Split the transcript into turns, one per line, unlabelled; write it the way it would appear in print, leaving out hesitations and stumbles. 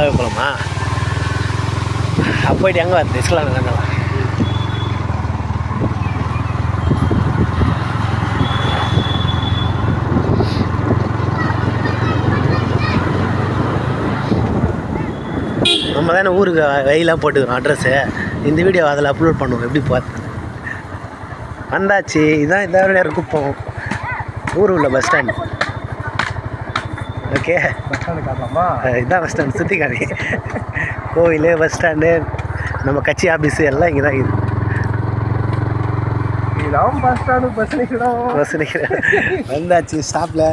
ஃபுல்லாகவே போகலாமா? போயிட்டு எங்கே வருது இஸ்லாம் நகர்லாம்? நம்ம தானே ஊருக்கு வெயிலாக போட்டுக்கிறோம் அட்ரஸ்ஸு. இந்த வீடியோ அதில் அப்லோட் பண்ணுவோம். எப்படி பார்த்து வந்தாச்சு. இதுதான் இந்த குப்பம் ஊர் உள்ள bus stand. Okay,
bus stand காட்டலாமா?
இதுதான் பஸ் ஸ்டாண்ட். சுற்றி காமி. கோவில், பஸ் ஸ்டாண்டு, நம்ம கட்சி ஆஃபீஸு எல்லாம் இங்கே தான் இருக்குது.
இதான் பஸ் ஸ்டாண்டு. பஸ் நிற்கிறோம்.
பஸ் நிற்கிறேன். வந்தாச்சு ஸ்டாப்பில்.